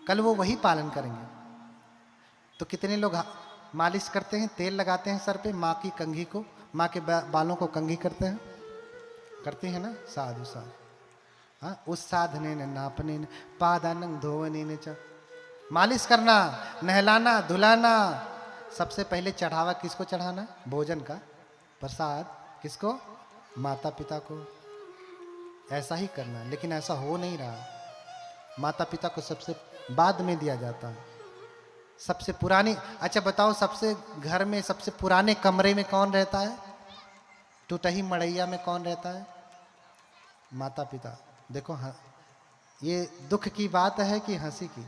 कल वो वही पालन करेंगे। तो कितने लोग मालिश करते हैं, तेल लगाते हैं सर पे, माँ की कंघी को, माँ के बालों को कंघी करते हैं, करते हैं ना, साधु साधु। हाँ, उस साधने ने नापने ने पादानंग धोवने ने चा, मालिश करना, नहलाना, धुलाना। सबसे पहले चढ़ावा किसको चढ़ाना? भोजन का प्रसाद किसको? माता पिता को। ऐसा ही करना, लेकिन ऐसा हो नहीं रहा। माता पिता को सबसे बाद में दिया जाता है। सबसे पुरानी, अच्छा बताओ, सबसे घर में सबसे पुराने कमरे में कौन रहता है? टूटही मड़ैया में कौन रहता है? माता पिता। देखो हाँ, ये दुख की बात है कि हंसी की?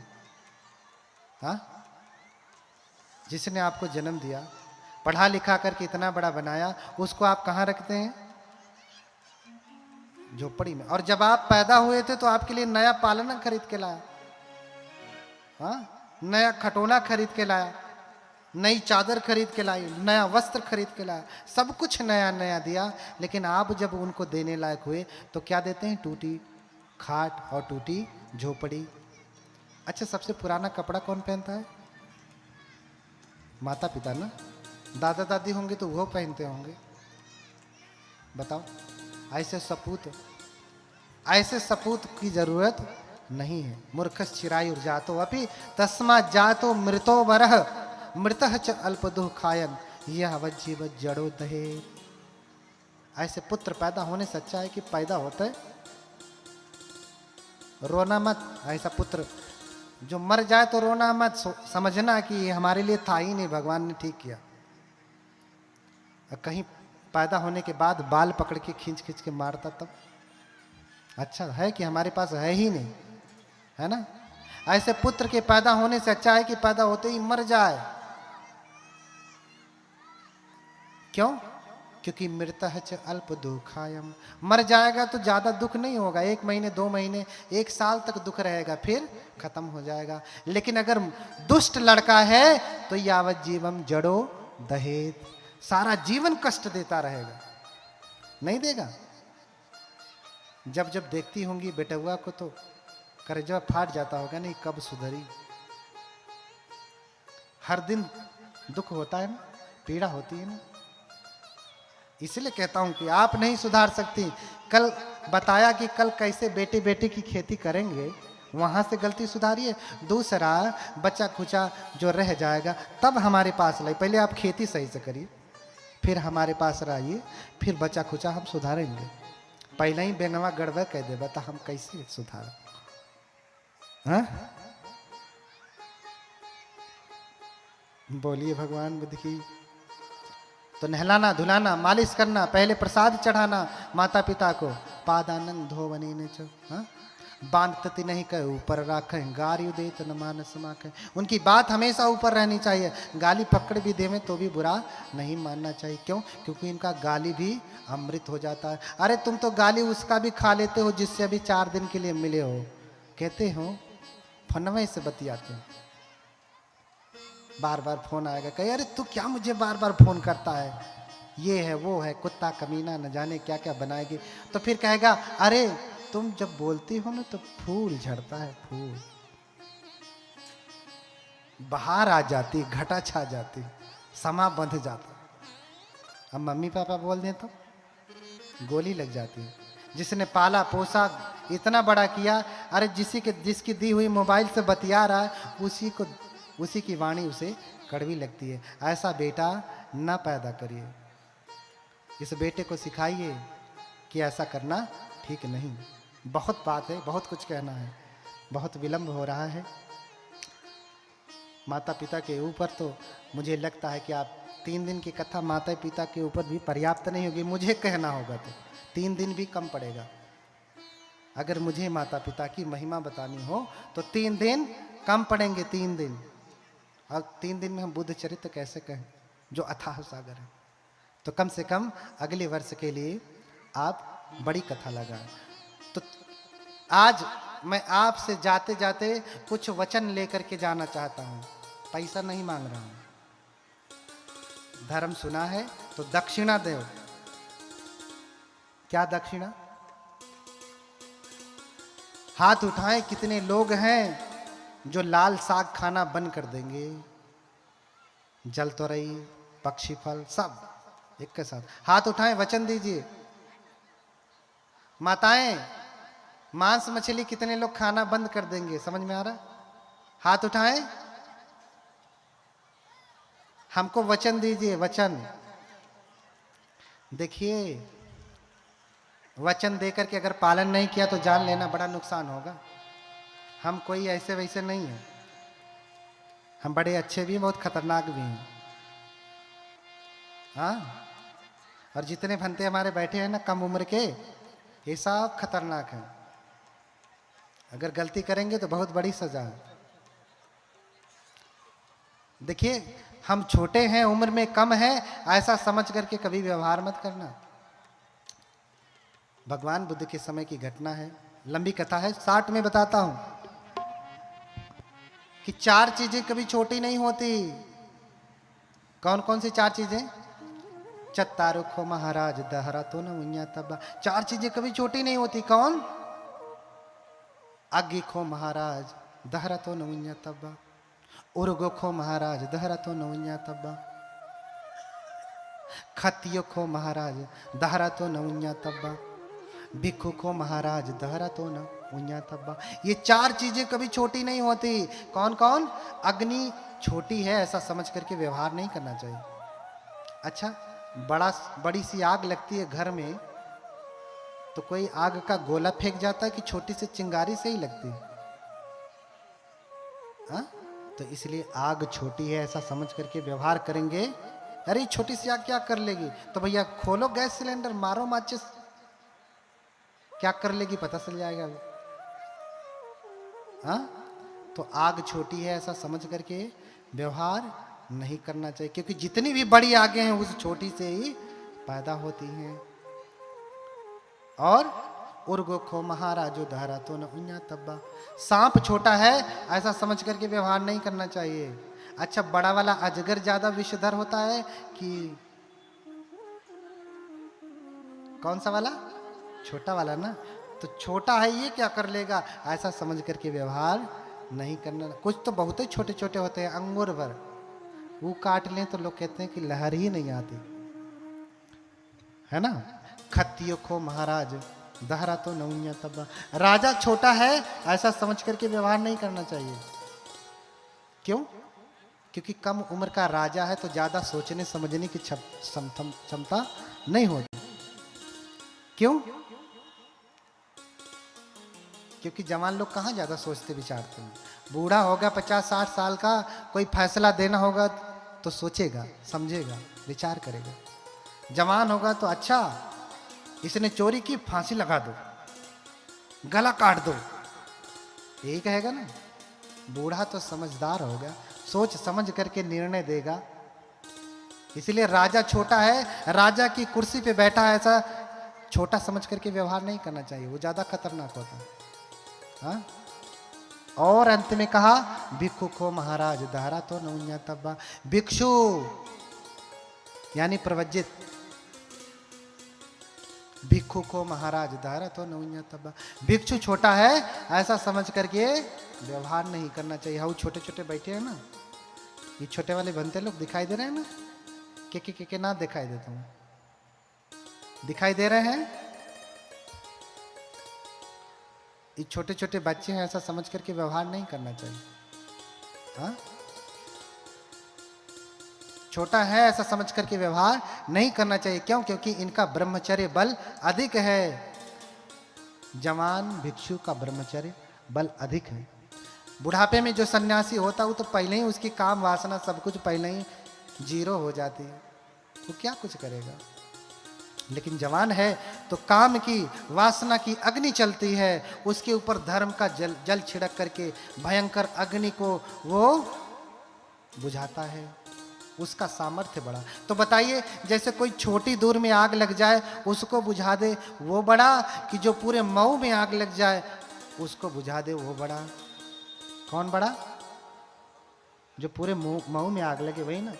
हाँ, जिसने आपको जन्म दिया, पढ़ा लिखा करके इतना बड़ा बनाया, उसको आप कहाँ रखते हैं? झोपड़ी में। और जब आप पैदा हुए थे तो आपके लिए नया पालना खरीद के लाया, हाँ, नया खटोला खरीद के लाया, नई चादर खरीद के लाई, नया वस्त्र खरीद के लाया, सब कुछ नया नया दिया। लेकिन आप जब उनको देने लायक हुए तो क्या देते हैं? टूटी खाट और टूटी झोपड़ी। अच्छा, सबसे पुराना कपड़ा कौन पहनता है? माता पिता ना। दादा दादी होंगे तो वो पहनते होंगे। बताओ, ऐसे सपूत की जरूरत नहीं है। मूर्खस चिरायुर जातो अपि तस्मा जातो मृतो वरह मृतः च अल्पदुः खायन यह अवज्जीव जड़ो दहे। ऐसे पुत्र पैदा होने से अच्छा है कि पैदा होता है रोना मत। ऐसा पुत्र जो मर जाए तो रोना मत, समझना कि ये हमारे लिए था ही नहीं, भगवान ने ठीक किया। कहीं पैदा होने के बाद बाल पकड़ के खींच खींच के मारता तब अच्छा है कि हमारे पास है ही नहीं, है ना। ऐसे पुत्र के पैदा होने से अच्छा है कि पैदा होते ही मर जाए। क्यों? क्योंकि मृतः च अल्प दुखायम, मर जाएगा तो ज्यादा दुख नहीं होगा, 1 महीने 2 महीने 1 साल तक दुख रहेगा, फिर खत्म हो जाएगा। लेकिन अगर दुष्ट लड़का है तो यावत जीवम जड़ो दहेत, सारा जीवन कष्ट देता रहेगा, नहीं देगा। जब जब देखती होंगी बेटुआ को तो करेजा फाट जाता होगा, नहीं कब सुधरी। हर दिन दुख होता है ना, पीड़ा होती है ना। इसलिए कहता हूं कि आप नहीं सुधार सकती। कल बताया कि कल कैसे बेटे बेटे की खेती करेंगे, वहां से गलती सुधारिए। दूसरा, बच्चा खुचा जो रह जाएगा तब हमारे पास लाइए। पहले आप खेती सही से करिए, फिर हमारे पास रहिए, फिर बच्चा खुचा हम सुधारेंगे। पहले ही बेंगवा गड़बड़ कह देगा तो हम कैसे सुधार? हाँ, बोलिए भगवान बुद्ध की। तो नहलाना, धुलाना, मालिश करना, पहले प्रसाद चढ़ाना माता पिता को, पादानंद धोवनी ने चो, हाँ, बांधती नहीं कहे ऊपर राखें, गारी दे तो न मानस माखें। उनकी बात हमेशा ऊपर रहनी चाहिए। गाली पकड़ भी देवें तो भी बुरा नहीं मानना चाहिए। क्यों? क्योंकि इनका गाली भी अमृत हो जाता है। अरे तुम तो गाली उसका भी खा लेते हो जिससे अभी 4 दिन के लिए मिले हो, कहते हो फनवे से बतियाते हो, बार बार फोन आएगा, कहे अरे तू क्या मुझे बार बार फोन करता है, ये है वो है, कुत्ता कमीना न जाने क्या क्या बनाएगी। तो फिर कहेगा अरे तुम जब बोलती हो ना तो फूल झड़ता है, फूल बाहर आ जाती, घटा छा जाती, समा बंध जाता। अब मम्मी पापा बोल दें तो गोली लग जाती है। जिसने पाला पोसा इतना बड़ा किया, अरे जिसकी दी हुई मोबाइल से बतिया रहा है उसी की वाणी उसे कड़वी लगती है। ऐसा बेटा न पैदा करिए। इस बेटे को सिखाइए कि ऐसा करना ठीक नहीं। बहुत बात है, बहुत कुछ कहना है, बहुत विलंब हो रहा है। माता पिता के ऊपर तो मुझे लगता है कि आप 3 दिन की कथा माता पिता के ऊपर भी पर्याप्त नहीं होगी। मुझे कहना होगा तो 3 दिन भी कम पड़ेगा। अगर मुझे माता पिता की महिमा बतानी हो तो 3 दिन कम पड़ेंगे, 3 दिन। और 3 दिन में हम बुद्ध चरित्र कैसे कहें जो अथाह सागर है। तो कम से कम अगले वर्ष के लिए आप बड़ी कथा लगाएं। तो आज मैं आपसे जाते जाते कुछ वचन लेकर के जाना चाहता हूं। पैसा नहीं मांग रहा हूं। धर्म सुना है तो दक्षिणा दो। क्या दक्षिणा? हाथ उठाएं, कितने लोग हैं जो लाल साग खाना बंद कर देंगे, जल तोरई, पक्षी फल सब एक के साथ। हाथ उठाएं, वचन दीजिए। माताएं, मांस मछली कितने लोग खाना बंद कर देंगे? समझ में आ रहा? हाथ उठाएं, हमको वचन दीजिए, वचन। देखिए, वचन देकर के अगर पालन नहीं किया तो जान लेना बड़ा नुकसान होगा। हम कोई ऐसे वैसे नहीं है, हम बड़े अच्छे भी हैं, बहुत खतरनाक भी हैं। हाँ, और जितने भंते हमारे बैठे हैं ना कम उम्र के, ये सब खतरनाक हैं। अगर गलती करेंगे तो बहुत बड़ी सजा है। देखिए, हम छोटे हैं, उम्र में कम है, ऐसा समझ करके कभी व्यवहार मत करना। भगवान बुद्ध के समय की घटना है, लंबी कथा है, 60 में बताता हूं कि 4 चीजें कभी छोटी नहीं होती। कौन कौन सी 4 चीजें? चत्तारुखो महाराज दहरा तो न उन्या तब्बा। 4 चीजें कभी छोटी नहीं होती। कौन? अग्गी खो महाराज दहरा तो न उन्या तब्बा, उर्गो खो महाराज दहरा तो न उन्या तब्बा, खतियो खो महाराज दहरा तो न उन्या तब्बा, भिक्खु खो महाराज दहरा तो न उन्या तब्बा। ये 4 चीजें कभी छोटी नहीं होती। कौन कौन? अग्नि छोटी है ऐसा समझ करके व्यवहार नहीं करना चाहिए। अच्छा, बड़ी सी आग लगती है घर में, तो कोई आग का गोला फेंक जाता है कि छोटी सी चिंगारी से ही लगती है? हाँ? तो इसलिए आग छोटी है ऐसा समझ करके व्यवहार करेंगे। अरे छोटी सी आग क्या कर लेगी? तो भैया खोलो गैस सिलेंडर, मारो माचिस, क्या कर लेगी पता चल जाएगा अभी। हाँ? तो आग छोटी है ऐसा समझ करके व्यवहार नहीं करना चाहिए, क्योंकि जितनी भी बड़ी आगे हैं उस छोटी से ही पैदा होती हैं। और उर्गो खो महाराजो दहरा तो न उन्या तब्बा। सांप छोटा है ऐसा समझ करके व्यवहार नहीं करना चाहिए। अच्छा, बड़ा वाला अजगर ज्यादा विषधर होता है कि कौन सा वाला? छोटा वाला ना। तो छोटा है ये क्या कर लेगा ऐसा समझ करके व्यवहार नहीं करना। कुछ तो बहुत ही छोटे छोटे होते हैं, अंगूर भर, वो काट लें तो लोग कहते हैं कि लहर ही नहीं आती है ना। खतियो खो महाराज दहरा तो नौन्या तब्बा। राजा छोटा है ऐसा समझ करके व्यवहार नहीं करना चाहिए। क्यों? क्योंकि कम उम्र का राजा है तो ज्यादा सोचने समझने की क्षमता नहीं होती। क्यों? क्योंकि जवान लोग कहाँ ज्यादा सोचते विचारते हैं। बूढ़ा होगा 50-60 साल का, कोई फैसला देना होगा तो सोचेगा, समझेगा, विचार करेगा। जवान होगा तो अच्छा इसने चोरी की, फांसी लगा दो, गला काट दो, यही कहेगा ना। बूढ़ा तो समझदार होगा, सोच समझ करके निर्णय देगा। इसलिए राजा छोटा है, राजा की कुर्सी पे बैठा है ऐसा छोटा समझ करके व्यवहार नहीं करना चाहिए, वो ज्यादा खतरनाक होता है। हाँ? और अंत में कहा भिक्षु खो महाराज दहरा तो नौन्या तब्बा। भिक्षु यानी प्रवज्जित, भिक्षु को महाराज दहरा तो नौन्या तब्बा। भिक्षु छोटा है ऐसा समझ करके व्यवहार नहीं करना चाहिए। हाँ, छोटे छोटे बैठे हैं ना, ये छोटे वाले बनते लोग दिखाई दे रहे हैं ना, के ना दिखाई देता हूँ, दिखाई दे रहे हैं। ये छोटे छोटे बच्चे हैं ऐसा समझ करके व्यवहार नहीं करना चाहिए। हाँ? छोटा है ऐसा समझ करके व्यवहार नहीं करना चाहिए। क्यों? क्योंकि इनका ब्रह्मचर्य बल अधिक है। जवान भिक्षु का ब्रह्मचर्य बल अधिक है। बुढ़ापे में जो सन्यासी होता है वो तो पहले ही उसकी काम वासना सब कुछ पहले ही जीरो हो जाती है, वो क्या कुछ करेगा। लेकिन जवान है तो काम की वासना की अग्नि चलती है, उसके ऊपर धर्म का जल छिड़क करके भयंकर अग्नि को वो बुझाता है, उसका सामर्थ्य बड़ा। तो बताइए, जैसे कोई छोटी दूर में आग लग जाए उसको बुझा दे वो बड़ा, कि जो पूरे मऊ में आग लग जाए उसको बुझा दे वो बड़ा? कौन बड़ा? जो पूरे मऊ में आग लगे वही ना।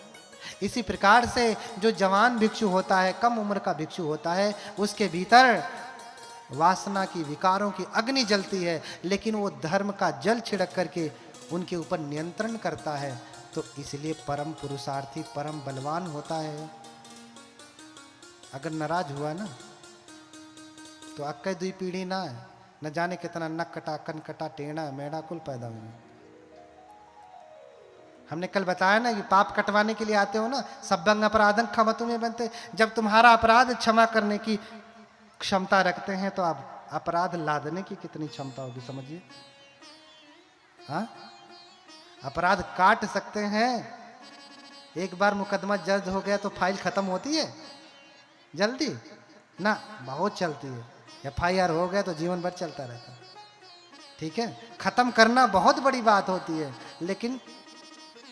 इसी प्रकार से जो जवान भिक्षु होता है, कम उम्र का भिक्षु होता है, उसके भीतर वासना की, विकारों की अग्नि जलती है, लेकिन वो धर्म का जल छिड़क करके उनके ऊपर नियंत्रण करता है, तो इसलिए परम पुरुषार्थी परम बलवान होता है। अगर नाराज हुआ ना तो अक्का दुई पीढ़ी ना है, न जाने कितना नक कटा, कन कटा, टेढ़ा मेढ़ा कुल पैदा हुए। हमने कल बताया ना कि पाप कटवाने के लिए आते हो ना, सब्बंग अपराधं क्षमतु में बनते। जब तुम्हारा अपराध क्षमा करने की क्षमता रखते हैं तो आप अपराध लादने की कितनी क्षमता होगी समझिए। हाँ, अपराध काट सकते हैं। एक बार मुकदमा दर्ज हो गया तो फाइल खत्म होती है जल्दी ना, बहुत चलती है। FIR हो गया तो जीवन भर चलता रहता है। ठीक है, खत्म करना बहुत बड़ी बात होती है, लेकिन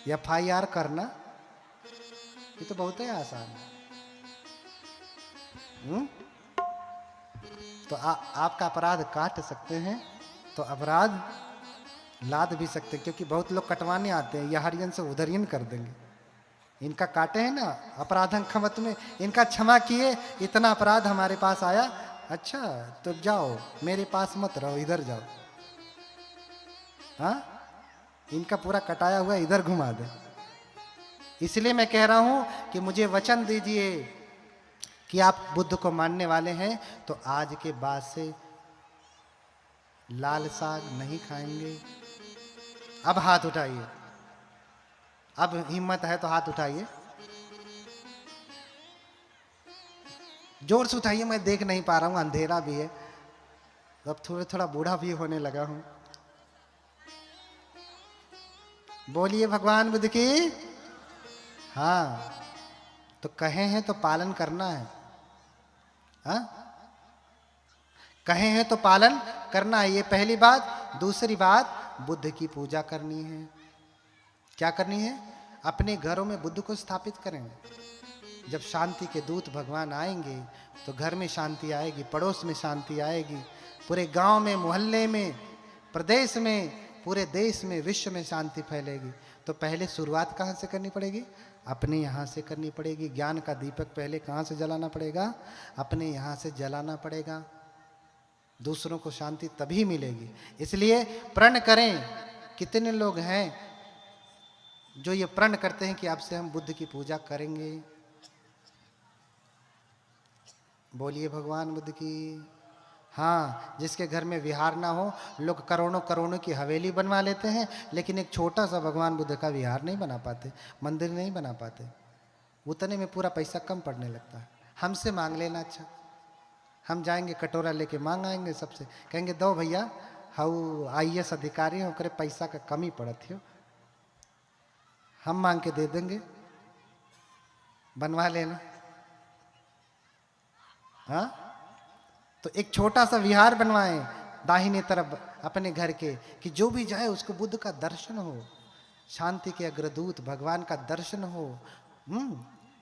FIR करना ये तो बहुत ही आसान है। तो आपका अपराध काट सकते हैं तो अपराध लाद भी सकते हैं, क्योंकि बहुत लोग कटवाने आते हैं, यह हरियन से उधरियन कर देंगे। इनका काटे हैं ना अपराधं क्षमत में, इनका क्षमा किए, इतना अपराध हमारे पास आया, अच्छा तो जाओ मेरे पास मत रहो, इधर जाओ। हाँ, इनका पूरा कटाया हुआ इधर घुमा दे। इसलिए मैं कह रहा हूं कि मुझे वचन दीजिए कि आप बुद्ध को मानने वाले हैं तो आज के बाद से लाल साग नहीं खाएंगे। अब हाथ उठाइए, अब हिम्मत है तो हाथ उठाइए, जोर से उठाइए। मैं देख नहीं पा रहा हूं, अंधेरा भी है, अब थोड़ा थोड़ा बूढ़ा भी होने लगा हूं। बोलिए भगवान बुद्ध की। हाँ, तो कहे हैं तो पालन करना है। हाँ, कहे हैं तो पालन करना है, ये पहली बात। दूसरी बात, बुद्ध की पूजा करनी है। क्या करनी है? अपने घरों में बुद्ध को स्थापित करें। जब शांति के दूत भगवान आएंगे तो घर में शांति आएगी, पड़ोस में शांति आएगी, पूरे गांव में, मोहल्ले में, प्रदेश में, पूरे देश में, विश्व में शांति फैलेगी। तो पहले शुरुआत कहाँ से करनी पड़ेगी? अपने यहाँ से करनी पड़ेगी। ज्ञान का दीपक पहले कहाँ से जलाना पड़ेगा? अपने यहाँ से जलाना पड़ेगा। दूसरों को शांति तभी मिलेगी। इसलिए प्रण करें। कितने लोग हैं जो ये प्रण करते हैं कि अब से हम बुद्ध की पूजा करेंगे? बोलिए भगवान बुद्ध की। हाँ, जिसके घर में विहार ना हो, लोग करोड़ों करोड़ों की हवेली बनवा लेते हैं, लेकिन एक छोटा सा भगवान बुद्ध का विहार नहीं बना पाते, मंदिर नहीं बना पाते। उतने में पूरा पैसा कम पड़ने लगता है। हमसे मांग लेना। अच्छा, हम जाएंगे कटोरा लेके मांग आएंगे सबसे, कहेंगे दो भैया, हाउ IAS अधिकारी हो करे, पैसा का कमी पड़त हो, हम मांग के दे देंगे, बनवा लेना। हाँ, तो एक छोटा सा विहार बनवाएं दाहिने तरफ अपने घर के, कि जो भी जाए उसको बुद्ध का दर्शन हो, शांति के अग्रदूत भगवान का दर्शन हो।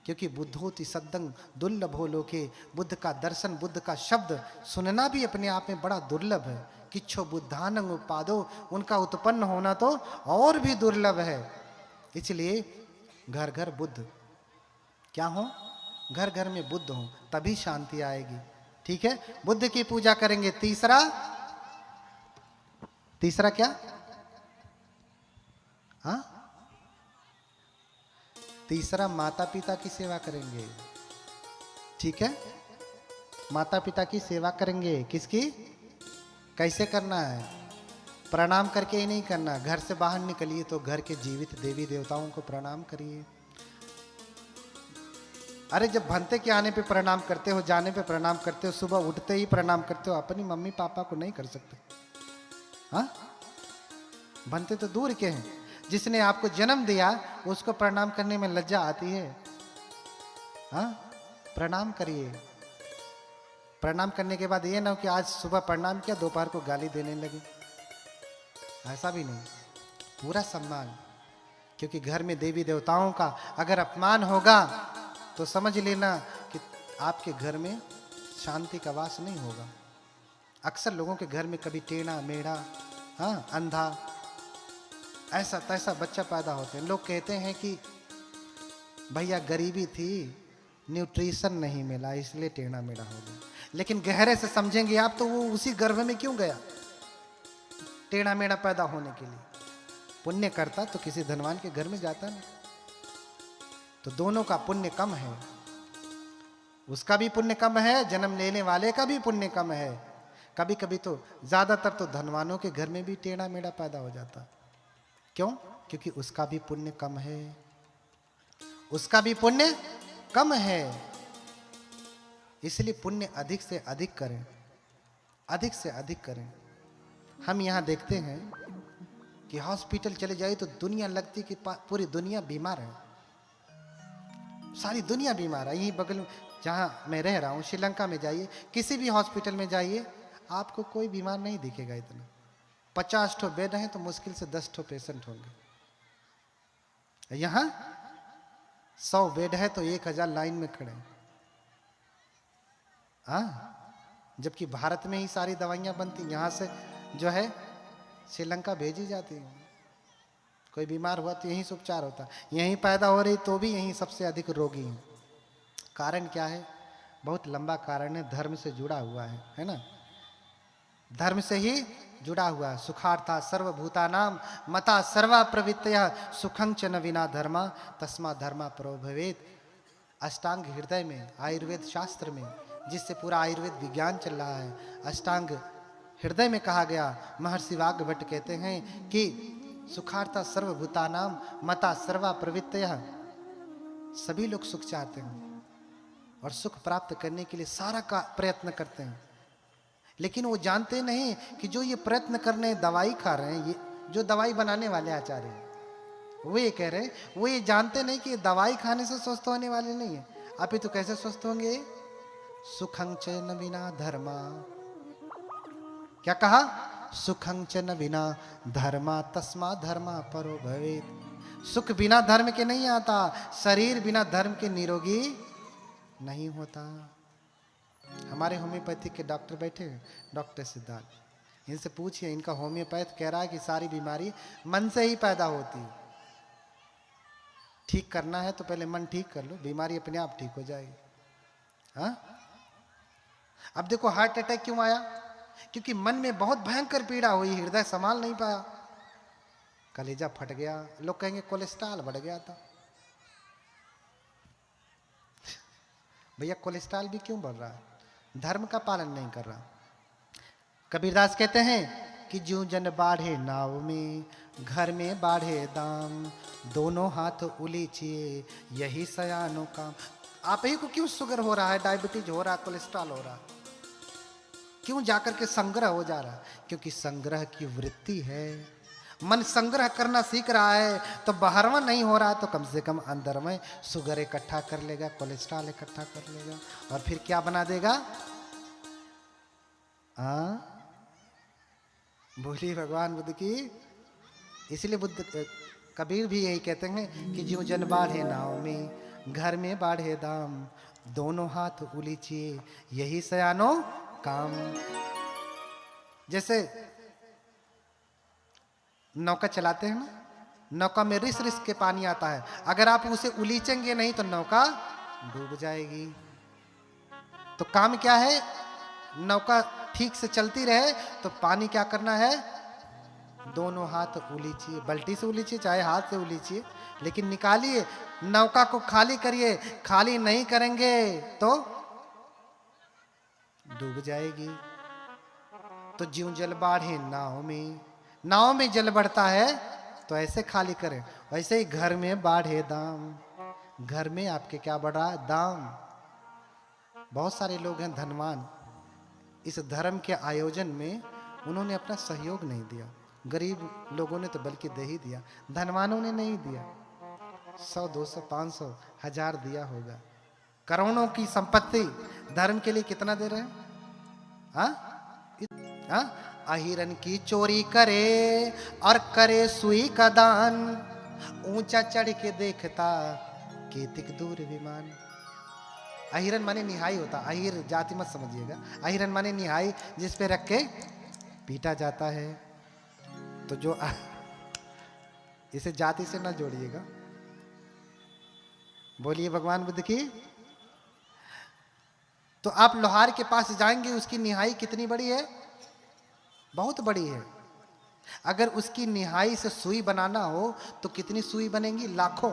क्योंकि बुद्धोति सद्दं दुर्लभो लोके, बुद्ध का दर्शन, बुद्ध का शब्द सुनना भी अपने आप में बड़ा दुर्लभ है। किच्छो बुद्धानंग उपादो, उनका उत्पन्न होना तो और भी दुर्लभ है। इसलिए घर घर बुद्ध क्या हो? घर घर में बुद्ध हो, तभी शांति आएगी। ठीक है, बुद्ध की पूजा करेंगे। तीसरा क्या? हाँ, तीसरा माता पिता की सेवा करेंगे। ठीक है, माता पिता की सेवा करेंगे। किसकी? कैसे करना है? प्रणाम करके ही नहीं करना। घर से बाहर निकलिए तो घर के जीवित देवी देवताओं को प्रणाम करिए। अरे जब भंते के आने पे प्रणाम करते हो, जाने पे प्रणाम करते हो, सुबह उठते ही प्रणाम करते हो, अपनी मम्मी पापा को नहीं कर सकते? हाँ, भंते तो दूर के हैं। जिसने आपको जन्म दिया उसको प्रणाम करने में लज्जा आती है? हाँ, प्रणाम करिए। प्रणाम करने के बाद ये ना हो कि आज सुबह प्रणाम किया, दोपहर को गाली देने लगे। ऐसा भी नहीं, पूरा सम्मान। क्योंकि घर में देवी देवताओं का अगर अपमान होगा तो समझ लेना कि आपके घर में शांति का वास नहीं होगा। अक्सर लोगों के घर में कभी टेढ़ा मेढ़ा, हाँ, अंधा, ऐसा तैसा बच्चा पैदा होते हैं। लोग कहते हैं कि भैया गरीबी थी, न्यूट्रिशन नहीं मिला, इसलिए टेढ़ा मेढ़ा हो गया। लेकिन गहरे से समझेंगे आप तो वो उसी गर्भ में क्यों गया टेढ़ा मेढ़ा पैदा होने के लिए? पुण्य करता तो किसी धनवान के घर में जाता नहीं। तो दोनों का पुण्य कम है, उसका भी पुण्य कम है, जन्म लेने वाले का भी पुण्य कम है। कभी कभी तो ज्यादातर तो धनवानों के घर में भी टेढ़ा मेढ़ा पैदा हो जाता। क्यों? क्योंकि उसका भी पुण्य कम है, उसका भी पुण्य कम है। इसलिए पुण्य अधिक से अधिक करें, अधिक से अधिक करें। हम यहां देखते हैं कि हॉस्पिटल चले जाए तो दुनिया लगती कि पूरी दुनिया बीमार है, सारी दुनिया बीमार है। यहीं बगल में जहां मैं रह रहा हूं, श्रीलंका में जाइए, किसी भी हॉस्पिटल में जाइए, आपको कोई बीमार नहीं दिखेगा। इतना 50 ठो बेड हैं तो मुश्किल से 10 ठो पेशेंट होंगे। यहां 100 बेड है तो 1000 लाइन में खड़े हैं। जबकि भारत में ही सारी दवाइयां बनती, यहां से जो है श्रीलंका भेजी जाती है। कोई बीमार हुआ तो यहीं से उपचार होता, यहीं पैदा हो रही तो भी यहीं सबसे अधिक रोगी हैं। कारण क्या है? बहुत लंबा कारण है, धर्म से जुड़ा हुआ है ना। धर्म से ही जुड़ा हुआ है। सुखार्था सर्वभूतानाम मता सर्वा प्रवृत्तयः सुखं च न विना धर्मा तस्मा धर्मा परो भवेत्। अष्टांग हृदय में, आयुर्वेद शास्त्र में, जिससे पूरा आयुर्वेद विज्ञान चल रहा है, अष्टांग हृदय में कहा गया। महर्षि वाग्भट कहते हैं कि सुखार्था सर्वभूतानाम मता सर्वा प्रवृत्तयः, सभी लोग सुख चाहते हैं और सुख प्राप्त करने के लिए सारा का प्रयत्न करते हैं, लेकिन वो जानते नहीं कि जो ये प्रयत्न कर रहे हैं, दवाई खा रहे हैं, ये जो दवाई बनाने वाले आचार्य हैं वो ये कह रहे हैं, वो ये जानते नहीं कि दवाई खाने से स्वस्थ होने वाले नहीं है। अभी तो कैसे स्वस्थ होंगे? सुखं च न विना धर्मा। क्या कहा? सुखं च न विना धर्मा तस्मा धर्मा परो भवेत्। सुख बिना धर्म के नहीं आता, शरीर बिना धर्म के निरोगी नहीं होता। हमारे होम्योपैथिक के डॉक्टर बैठे हैं, डॉक्टर सिद्धार्थ, इनसे पूछिए, इनका होम्योपैथ कह रहा है कि सारी बीमारी मन से ही पैदा होती। ठीक करना है तो पहले मन ठीक कर लो, बीमारी अपने आप ठीक हो जाएगी। अब देखो हार्ट अटैक क्यों आया? क्योंकि मन में बहुत भयंकर पीड़ा हुई, हृदय संभाल नहीं पाया, कलेजा फट गया। लोग कहेंगे कोलेस्ट्रॉल बढ़ गया था। भैया कोलेस्ट्रॉल भी क्यों बढ़ रहा है? धर्म का पालन नहीं कर रहा। कबीरदास कहते हैं कि ज्यों जन बाढ़े नाव में, घर में बाढ़े दाम, दोनों हाथ उलीचिए यही सयानों काम। आप ही को क्यों शुगर हो रहा है, डायबिटीज हो रहा है, कोलेस्ट्रॉल हो रहा है? क्यों जाकर के संग्रह हो जा रहा है? क्योंकि संग्रह की वृत्ति है। मन संग्रह करना सीख रहा है तो बाहरवा नहीं हो रहा, तो कम से कम अंदर में शुगर इकट्ठा कर लेगा, कोलेस्ट्रॉल इकट्ठा कर लेगा, और फिर क्या बना देगा? बोलिए भगवान बुद्ध की। इसलिए बुद्ध कबीर भी यही कहते हैं कि ज्यों जन बाढ़े नाव में, घर में बाढ़े दाम, दोनों हाथ उलीचिए यही सयानो काम। जैसे नौका चलाते हैं ना, नौका में रिस रिस के पानी आता है, अगर आप उसे उलीचेंगे नहीं तो नौका डूब जाएगी। तो काम क्या है? नौका ठीक से चलती रहे तो पानी क्या करना है? दोनों हाथ उलीचिए, बाल्टी से उलीचिए चाहे हाथ से उलीचिए, लेकिन निकालिए, नौका को खाली करिए। खाली नहीं करेंगे तो डूब जाएगी। तो ज्यों जल बाढ़े नाव में, नाव में जल बढ़ता है तो ऐसे खाली करें, वैसे ही घर में बाढ़े दाम। घर में आपके क्या बढ़ रहा है? दाम। बहुत सारे लोग हैं धनवान, इस धर्म के आयोजन में उन्होंने अपना सहयोग नहीं दिया। गरीब लोगों ने तो बल्कि दे ही दिया, धनवानों ने नहीं दिया। 100, 200, 500, 1000 दिया होगा। करोड़ों की संपत्ति धर्म के लिए कितना दे रहे हैं? अहिरन की चोरी करे और करे सुई का दान, ऊंचा चढ़ के देखता केतिक दूर विमान। अहिरन माने निहाई होता, अहिर जाति मत समझिएगा, अहिरन माने निहाई, जिस पे रख के पीटा जाता है। तो जो इसे जाति से ना जोड़िएगा। बोलिए भगवान बुद्ध की। तो आप लोहार के पास जाएंगे, उसकी निहाई कितनी बड़ी है? बहुत बड़ी है। अगर उसकी निहाई से सुई बनाना हो तो कितनी सुई बनेंगी? लाखों।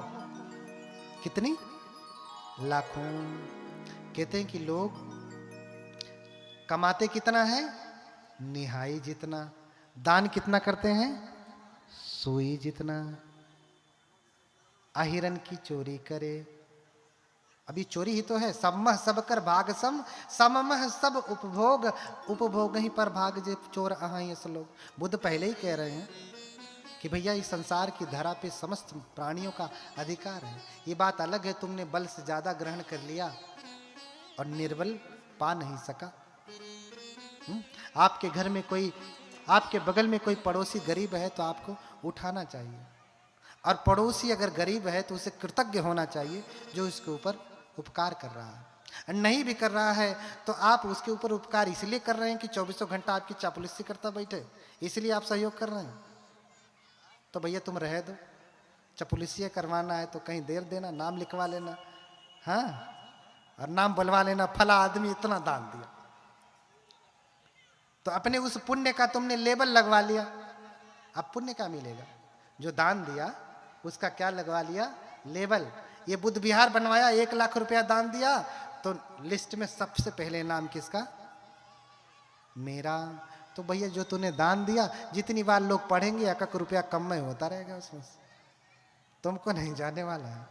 कितनी? लाखों। कहते हैं कि लोग कमाते कितना है? निहाई जितना। दान कितना करते हैं? सुई जितना। अहिरन की चोरी करे। अभी चोरी ही तो है। समह सब कर भाग सम, सममह सब उपभोग, उपभोग ही पर भाग जे चोर अहाँ ये लोग। बुद्ध पहले ही कह रहे हैं कि भैया इस संसार की धरा पे समस्त प्राणियों का अधिकार है। ये बात अलग है तुमने बल से ज्यादा ग्रहण कर लिया और निर्बल पा नहीं सका। आपके घर में कोई, आपके बगल में कोई पड़ोसी गरीब है तो आपको उठाना चाहिए, और पड़ोसी अगर गरीब है तो उसे कृतज्ञ होना चाहिए जो इसके ऊपर उपकार कर रहा है। नहीं भी कर रहा है तो आप उसके ऊपर उपकार इसलिए कर रहे हैं कि 24 घंटा आपकी चापलूसी करता बैठे, इसलिए आप सहयोग कर रहे हैं। तो भैया तुम रह दो, चापलूसी करवाना है तो कहीं देर देना, नाम लिखवा लेना, हाँ, और नाम बुलवा लेना, फला आदमी इतना दान दिया। तो अपने उस पुण्य का तुमने लेबल लगवा लिया। अब पुण्य क्या मिलेगा? जो दान दिया उसका क्या लगवा लिया? लेबल। ये बुद्ध विहार बनवाया, 1 लाख रुपया दान दिया, तो लिस्ट में सबसे पहले नाम किसका? मेरा। तो भैया जो तूने दान दिया, जितनी बार लोग पढ़ेंगे 1 रुपया कम में होता रहेगा उसमें, तुमको नहीं जाने वाला है।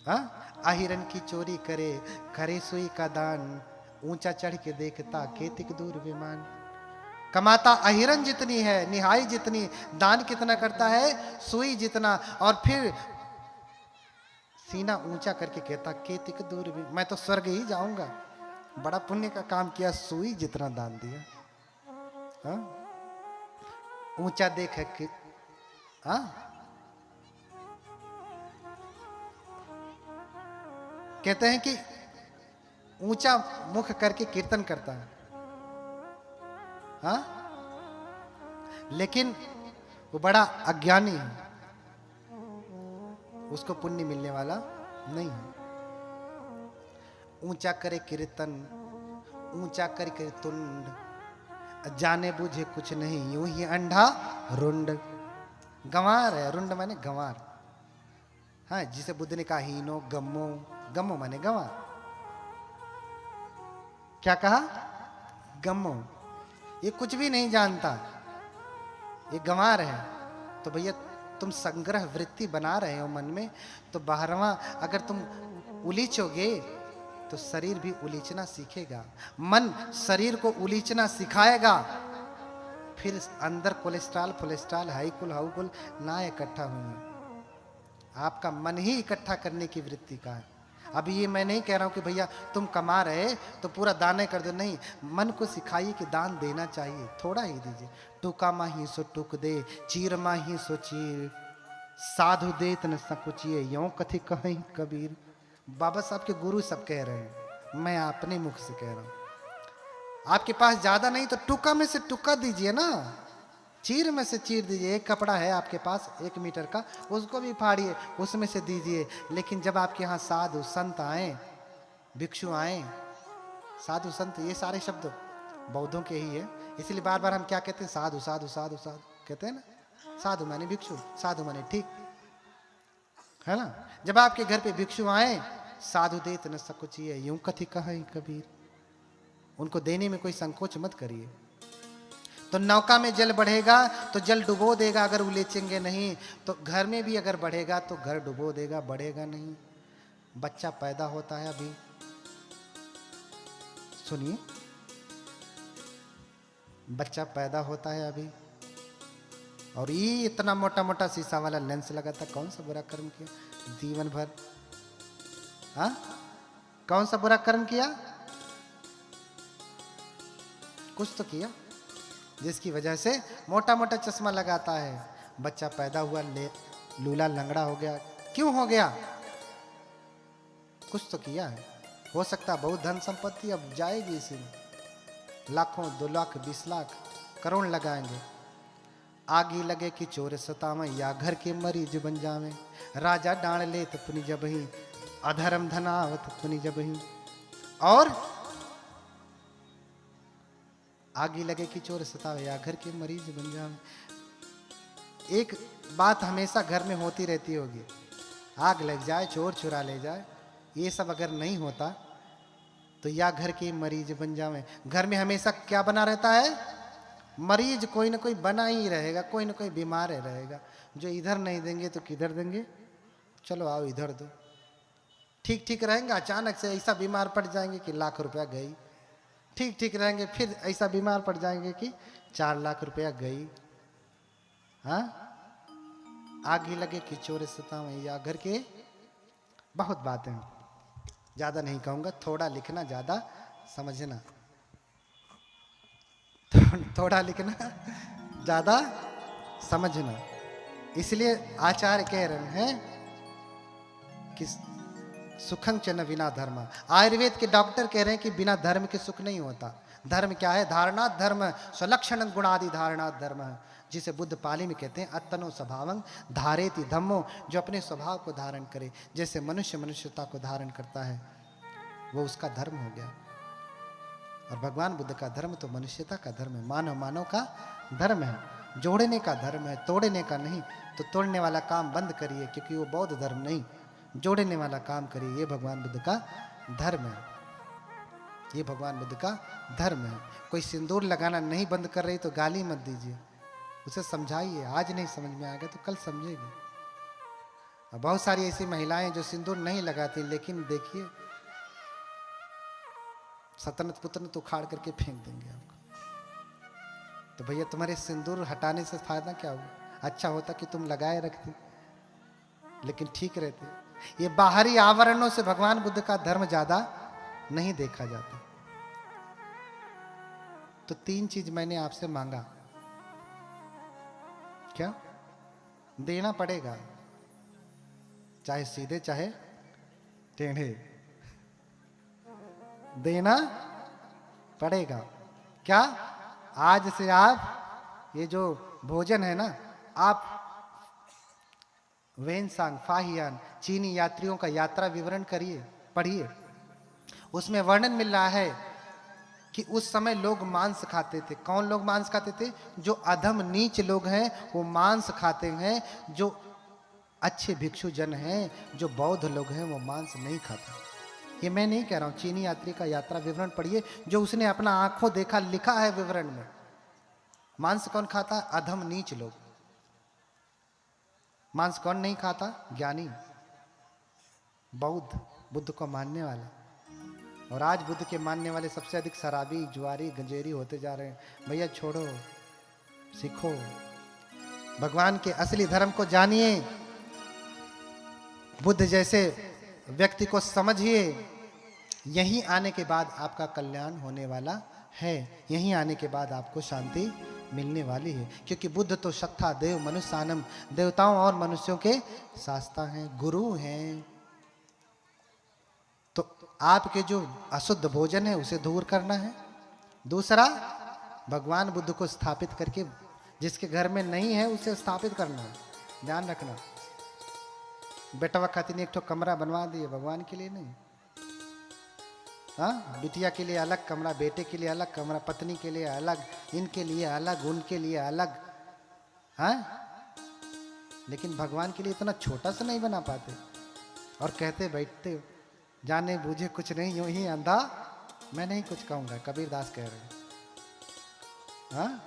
हाँ? अहिरन की चोरी करे, करे सुई का दान, ऊंचा चढ़ के देखता केतिक दूर विमान। कमाता अहिरन जितनी है, निहाई जितनी, दान कितना करता है? सुई जितना। और फिर सीना ऊंचा करके कहता केतिक दूर भी, मैं तो स्वर्ग ही जाऊंगा, बड़ा पुण्य का काम किया, सुई जितना दान दिया। हाँ? ऊंचा देख के, हाँ, कहते हैं कि ऊंचा मुख करके कीर्तन करता है, हाँ, लेकिन वो बड़ा अज्ञानी है, उसको पुण्य मिलने वाला नहीं है। ऊंचा करे कीर्तन, ऊंचा करके तुंड, जाने बुझे कुछ नहीं, यूं ही अंधा रुंड। गंवार है, रुंड माने गंवार। हाँ, जिसे बुद्ध ने कहा हीनो गम्मो, गम्मो माने गंवार। क्या कहा? गम्मो। ये कुछ भी नहीं जानता, ये गंवार है। तो भैया तुम संग्रह वृत्ति बना रहे हो मन में, तो 12वां अगर तुम उलीचोगे तो शरीर भी उलीचना सीखेगा। मन शरीर को उलीचना सिखाएगा, फिर अंदर कोलेस्ट्रॉल फोलेस्ट्रॉल हाईकुल हाउकुल ना इकट्ठा होंगे। आपका मन ही इकट्ठा करने की वृत्ति का है। अभी ये मैं नहीं कह रहा हूं कि भैया तुम कमा रहे तो पूरा दान कर दो, नहीं, मन को सिखाइए कि दान देना चाहिए, थोड़ा ही दीजिए। टूका माही सो टूक दे, चीर माही सो चीर, साधु देत न सकुचिए, यों कथि कहीं कबीर। बाबा साहब के गुरु सब कह रहे हैं, मैं अपने मुख से कह रहा हूं। आपके पास ज्यादा नहीं तो टुका में से टुका दीजिए ना, चीर में से चीर दीजिए। एक कपड़ा है आपके पास 1 मीटर का, उसको भी फाड़िए, उसमें से दीजिए। लेकिन जब आपके यहाँ साधु संत आए, भिक्षु आए, साधु संत ये सारे शब्द बौद्धों के ही है, इसलिए बार बार हम क्या कहते हैं? साधु साधु साधु साधु कहते हैं ना। साधु माने भिक्षु, साधु माने ठीक है ना। जब आपके घर पे भिक्षु आए, साधु देत न सकुचिए, यूं कथि कहीं कबीर, उनको देने में कोई संकोच मत करिए। तो नौका में जल बढ़ेगा तो जल डुबो देगा, अगर उलेचेंगे नहीं तो घर में भी अगर बढ़ेगा तो घर डुबो देगा, बढ़ेगा नहीं। बच्चा पैदा होता है, अभी सुनिए, बच्चा पैदा होता है अभी, और ये इतना मोटा मोटा शीशा वाला लेंस लगा था, कौन सा बुरा कर्म किया जीवन भर? हाँ, कौन सा बुरा कर्म किया? कुछ तो किया जिसकी वजह से मोटा मोटा चश्मा लगाता है। बच्चा पैदा हुआ, लूला लंगड़ा हो गया, क्यों हो गया? कुछ तो किया है। हो सकता बहुत धन संपत्ति अब जाएगी इसी में, लाखों 2 लाख 20 लाख करोड़ लगाएंगे। आगी लगे कि चोर सतावे, या घर के मरीज बन जावे, राजा डांड ले तो पुनि जब ही, अधर्म धनावत पुनि जब ही। और आग ही लगे कि चोर सतावे, या घर के मरीज बन जावे। एक बात हमेशा घर में होती रहती होगी, आग लग जाए, चोर चुरा ले जाए, ये सब अगर नहीं होता तो या घर के मरीज बन जावे। घर में हमेशा क्या बना रहता है? मरीज कोई ना कोई बना ही रहेगा, कोई ना कोई बीमार रहेगा। जो इधर नहीं देंगे तो किधर देंगे? चलो आओ इधर दो। ठीक ठीक रहेंगे, अचानक से ऐसा बीमार पड़ जाएंगे कि लाख रुपया गई। ठीक ठीक रहेंगे, फिर ऐसा बीमार पड़ जाएंगे कि 4 लाख रुपया गई। हाँ, आग ही लगे कि चोर सतावे, या घर के। बहुत बातें, ज्यादा नहीं कहूंगा, थोड़ा लिखना, ज्यादा समझना। थोड़ा लिखना, ज्यादा समझना। इसलिए आचार्य कह रहे हैं कि सुखं च न बिना धर्म। आयुर्वेद के डॉक्टर कह रहे हैं कि बिना धर्म के सुख नहीं होता। धर्म क्या है? धारणात् धर्म स्वलक्षण गुणादि धारणात् धर्म, जिसे बुद्ध पाली में कहते हैं अत्तनो स्वभावं धारेति धम्मो, जो अपने स्वभाव को धारण करे। जैसे मनुष्य मनुष्यता को धारण करता है, वो उसका धर्म हो गया। और भगवान बुद्ध का धर्म तो मनुष्यता का धर्म है, मानव मानव का धर्म है, जोड़ने का धर्म है, तोड़ने का नहीं। तो तोड़ने वाला काम बंद करिए, क्योंकि वो बौद्ध धर्म नहीं। जोड़ने वाला काम करिए, ये भगवान बुद्ध का धर्म है। ये भगवान बुद्ध का धर्म है। कोई सिंदूर लगाना नहीं बंद कर रही तो गाली मत दीजिए, उसे समझाइए। आज नहीं समझ में आएगा तो कल समझेगी। और बहुत सारी ऐसी महिलाएं जो सिंदूर नहीं लगाती, लेकिन देखिए सतनत पुतनत उखाड़ करके फेंक देंगे आपको। तो भैया तुम्हारे सिंदूर हटाने से फायदा क्या हुआ? अच्छा होता कि तुम लगाए रखती, लेकिन ठीक रहते। ये बाहरी आवरणों से भगवान बुद्ध का धर्म ज्यादा नहीं देखा जाता। तो 3 चीज मैंने आपसे मांगा, क्या देना पड़ेगा, चाहे सीधे चाहे टेढ़े, देना पड़ेगा। क्या? आज से आप ये जो भोजन है ना, आप वेनसांग फाहियान चीनी यात्रियों का यात्रा विवरण करिए, पढ़िए। उसमें वर्णन मिल रहा है कि उस समय लोग मांस खाते थे। कौन लोग मांस खाते थे? जो अधम नीच लोग हैं वो मांस खाते हैं। जो अच्छे भिक्षु जन हैं, जो बौद्ध लोग हैं, वो मांस नहीं खाते। ये मैं नहीं कह रहा हूं, चीनी यात्री का यात्रा विवरण पढ़िए, जो उसने अपना आंखों देखा, लिखा है विवरण में। मांस कौन खाता? अधम नीच लोग। मांस कौन नहीं खाता? ज्ञानी, बौद्ध, बुद्ध को मानने वाला। और आज बुद्ध के मानने वाले सबसे अधिक शराबी, जुआरी, गंजेरी होते जा रहे हैं। भैया छोड़ो, सीखो, भगवान के असली धर्म को जानिए, बुद्ध जैसे व्यक्ति को समझिए। यहीं आने के बाद आपका कल्याण होने वाला है, यहीं आने के बाद आपको शांति मिलने वाली है। क्योंकि बुद्ध तो सत्ता देव मनुष्यानम, देवताओं और मनुष्यों के शास्ता हैं, गुरु हैं। तो आपके जो अशुद्ध भोजन है उसे दूर करना है। दूसरा, भगवान बुद्ध को स्थापित करके, जिसके घर में नहीं है उसे स्थापित करना है। ध्यान रखना, बेटवा खातिर एक ठो कमरा बनवा दिए, भगवान के लिए नहीं। हाँ, बिटिया के लिए अलग कमरा, बेटे के लिए अलग कमरा, पत्नी के लिए अलग, इनके लिए अलग, उनके लिए अलग। हाँ, लेकिन भगवान के लिए इतना छोटा सा नहीं बना पाते। और कहते बैठते, जाने बूझे कुछ नहीं, यूं ही अंधा मैं नहीं कुछ कहूंगा, कबीरदास कह रहे हैं। हाँ,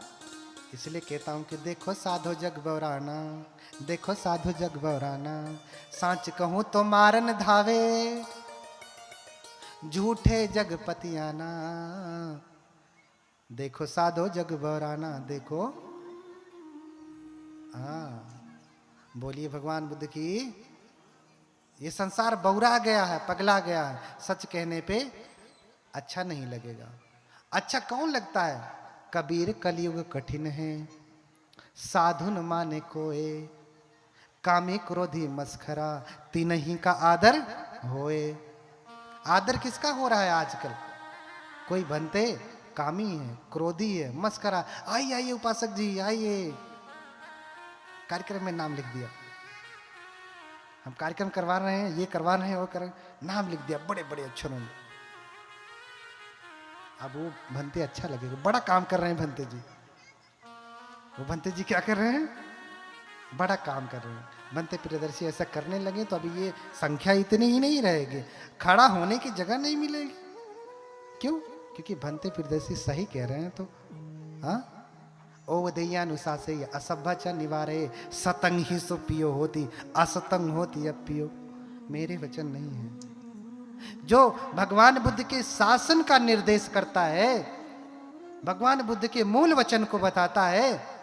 इसलिए कहता हूं कि देखो साधो जग बौराना, देखो साधो जग बौराना, सांच कहूं तो मारन धावे, झूठे जगपति आना। देखो साधो जग बौराना, देखो। हाँ, बोलिए भगवान बुद्ध की। ये संसार बौरा गया है, पगला गया है। सच कहने पे अच्छा नहीं लगेगा। अच्छा कौन लगता है? कबीर कलयुग कठिन है, साधु न माने कोए, कामी क्रोधी मस्खरा, तीनही का आदर होए। आदर किसका हो रहा है आजकल? कोई बनते कामी है, क्रोधी है, मस्करा। आइए आइए उपासक जी आइए, कार्यक्रम में नाम लिख दिया। हम कार्यक्रम करवा रहे हैं, ये करवा रहे हैं, वो कर रहे हैं, नाम लिख दिया बड़े बड़े अक्षरों में। अब वो भंते अच्छा लगेगा, बड़ा काम कर रहे हैं भंते जी। वो भंते जी क्या कर रहे हैं? बड़ा काम कर रहे हैं। भंते प्रियदर्शी ऐसा करने लगे तो अभी ये संख्या इतनी ही नहीं रहेगी, खड़ा होने की जगह नहीं मिलेगी। क्यों? क्योंकि भंते प्रियदर्शी सही कह रहे हैं। तो हाँ, ओ दयानुशासे असभ्य च निवारे, सतंग ही सो पियो होती, असतंग होती अब पियो। मेरे वचन नहीं है। जो भगवान बुद्ध के शासन का निर्देश करता है, भगवान बुद्ध के मूल वचन को बताता है,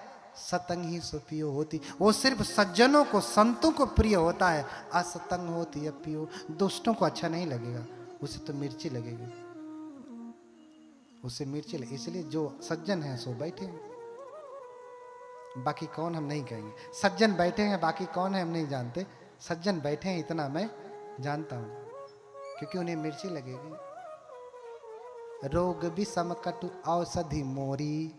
सतंग ही सो पियो होती, वो सिर्फ सज्जनों को, संतों को प्रिय होता है। असतंग होती अब पियो, दुष्टों को अच्छा नहीं लगेगा, उसे तो मिर्ची लगेगी, उसे मिर्ची लगे। इसलिए जो सज्जन है सो बैठे हैं, बाकी कौन हम नहीं कहेंगे। सज्जन बैठे हैं, बाकी कौन है हम नहीं जानते। सज्जन बैठे हैं इतना मैं जानता हूं, क्योंकि उन्हें मिर्ची लगेगी। रोग विषम कटु औषधि मोरी,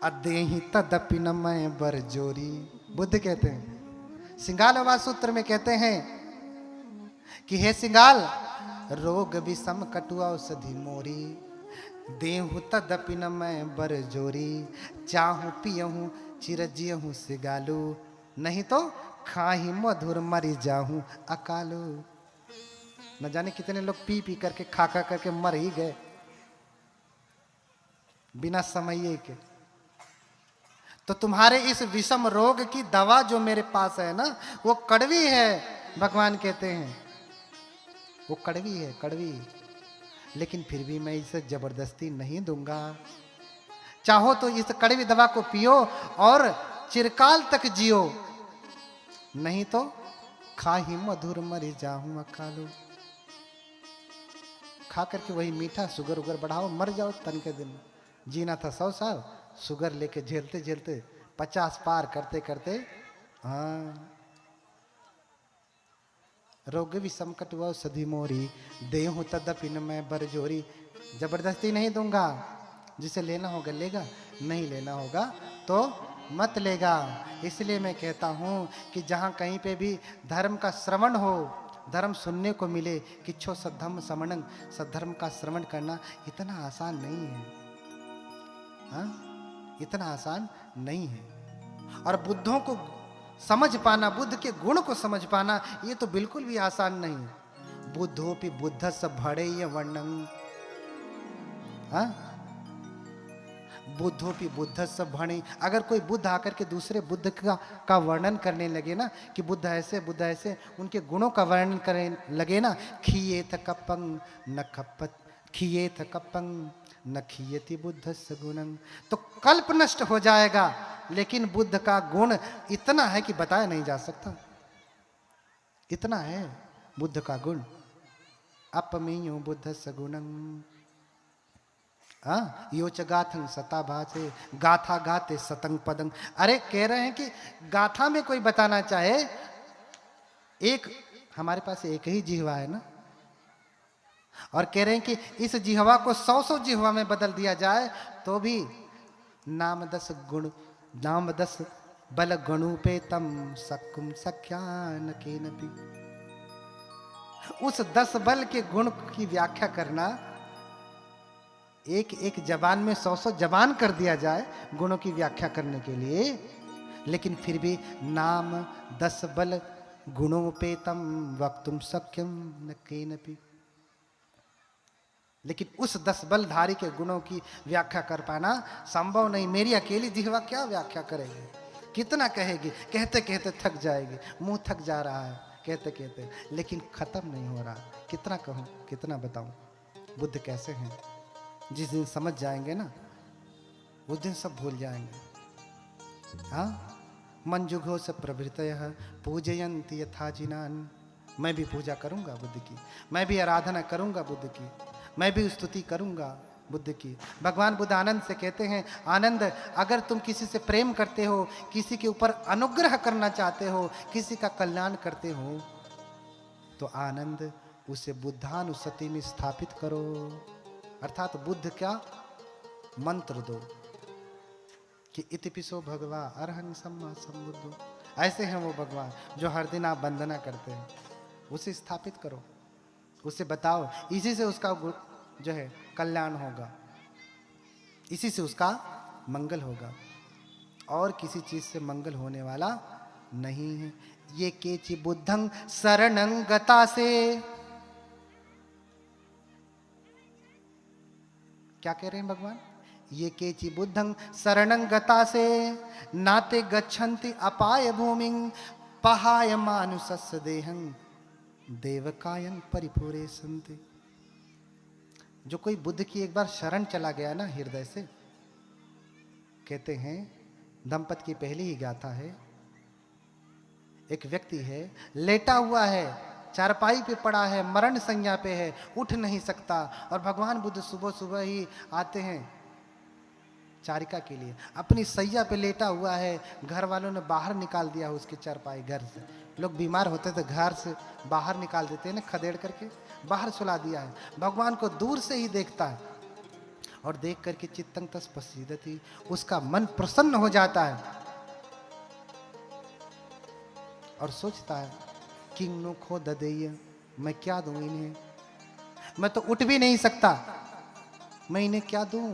अदेहि तदपि न मैं बरजोरी। बुद्ध कहते हैं, सिंगाल आवास सूत्र में कहते हैं कि हे सिंगाल, रोग विषम कटु औषधि मोरी, देहु तदपि न मैं बरजोरी। चाहूं पियहूं चिरजियहूं सिगालू, नहीं तो खाही मधुर मरी जाहूं अकालू। न जाने कितने लोग पी पी करके, खा खा करके मर ही गए बिना समये के। तो तुम्हारे इस विषम रोग की दवा जो मेरे पास है ना, वो कड़वी है। भगवान कहते हैं वो कड़वी है, कड़वी, लेकिन फिर भी मैं इसे जबरदस्ती नहीं दूंगा। चाहो तो इस कड़वी दवा को पियो और चिरकाल तक जियो, नहीं तो खाही मधुर मरी जाहूं अकालो। खा करके वही मीठा, शुगर उगर बढ़ाओ, मर जाओ तन के दिन। जीना था 100 साल, शुगर लेके झेलते झेलते 50 पार करते करते, हाँ। रोग विषम कटु औषधि मोरी, देहूं तदपि न मैं बरजोरी। जबरदस्ती नहीं दूंगा, जिसे लेना होगा लेगा, नहीं लेना होगा तो मत लेगा। इसलिए मैं कहता हूं कि जहां कहीं पे भी धर्म का श्रवण हो, धर्म सुनने को मिले, किच्छो सद्धर्म समणं, सद्धर्म का श्रवण करना इतना आसान नहीं है। हाँ, इतना आसान नहीं है। और बुद्धों को समझ पाना, बुद्ध के गुण को समझ पाना, ये तो बिल्कुल भी आसान नहीं। बुद्धोपि बुद्धस्य भणेय वर्णं, हाँ, बुद्धोपि बुद्धस्य भणेय। अगर कोई बुद्ध आकर के दूसरे बुद्ध का वर्णन करने लगे ना, कि बुद्ध ऐसे, उनके गुणों का वर्णन करने लगे ना, खियेत कपं न खपत, खियेत कपं न खियति बुद्धस्य गुणं, तो कल्प नष्ट हो जाएगा। लेकिन बुद्ध का गुण इतना है कि बताया नहीं जा सकता, इतना है बुद्ध का गुण। अपमेयो बुद्धस्य गुणं, हाँ, योच गाथं सता भासे, गाथा गाते सतंग पदंग। अरे कह रहे हैं कि गाथा में कोई बताना चाहे, एक हमारे पास एक ही जिह्वा है ना, और कह रहे हैं कि इस जिह्वा को 100 जिह्वा में बदल दिया जाए तो भी नाम 10 गुण, नाम 10 बल गणुपेतम सक्कुम सख्यान केनपि। उस 10 बल के गुण की व्याख्या करना, एक एक जबान में 100 जबान कर दिया जाए गुणों की व्याख्या करने के लिए, लेकिन फिर भी नाम 10 बल गुणोपेतम वक्तुम सख्यम न केनपि। लेकिन उस 10 बलधारी के गुणों की व्याख्या कर पाना संभव नहीं। मेरी अकेली जिह्वा क्या व्याख्या करेगी, कितना कहेगी, कहते कहते थक जाएगी, मुंह थक जा रहा है कहते कहते, लेकिन खत्म नहीं हो रहा। कितना कहूं, कितना बताऊं बुद्ध कैसे हैं। जिस दिन समझ जाएंगे ना, उस दिन सब भूल जाएंगे। हाँ, मंजुघो से प्रभृतयः पूजयन्ति यथा जिनान। मैं भी पूजा करूंगा बुद्ध की, मैं भी आराधना करूंगा बुद्ध की, मैं भी स्तुति करूंगा बुद्ध की। भगवान बुद्ध आनंद से कहते हैं, आनंद, अगर तुम किसी से प्रेम करते हो, किसी के ऊपर अनुग्रह करना चाहते हो, किसी का कल्याण करते हो, तो आनंद उसे बुद्धानुसति में स्थापित करो। अर्थात बुद्ध क्या मंत्र दो कि इतिपिसो भगवा अरहं सम्मा सम्बुद्धो। ऐसे हैं वो भगवान जो हर दिन आप वंदना करते हैं, उसे स्थापित करो, उसे बताओ, इसी से उसका जो है कल्याण होगा, इसी से उसका मंगल होगा, और किसी चीज से मंगल होने वाला नहीं है। ये केचि बुद्धं शरणं गता से, क्या कह रहे हैं भगवान? ये केचि बुद्धं शरणं गता से नाते गच्छन्ति अपाय भूमिं पहाय मानुषस्य देहं देवकायं परिपूरे सन्ति। जो कोई बुद्ध की एक बार शरण चला गया ना हृदय से, कहते हैं दंपत की पहली ही गाथा है, एक व्यक्ति है, लेटा हुआ है, चारपाई पे पड़ा है, मरण संज्ञा पे है, उठ नहीं सकता, और भगवान बुद्ध सुबह सुबह ही आते हैं चारिका के लिए। अपनी सैया पे लेटा हुआ है, घर वालों ने बाहर निकाल दिया उसकी चारपाई घर से। लोग बीमार होते थे घर से बाहर निकाल देते हैं ना, खदेड़ करके बाहर सुला दिया है। भगवान को दूर से ही देखता है और देख करके चित्तं तस् पश्यति, उसका मन प्रसन्न हो जाता है और सोचता है किंग नो खो ददेय, मैं क्या दूं इन्हें, मैं तो उठ भी नहीं सकता, मैं इन्हें क्या दूं,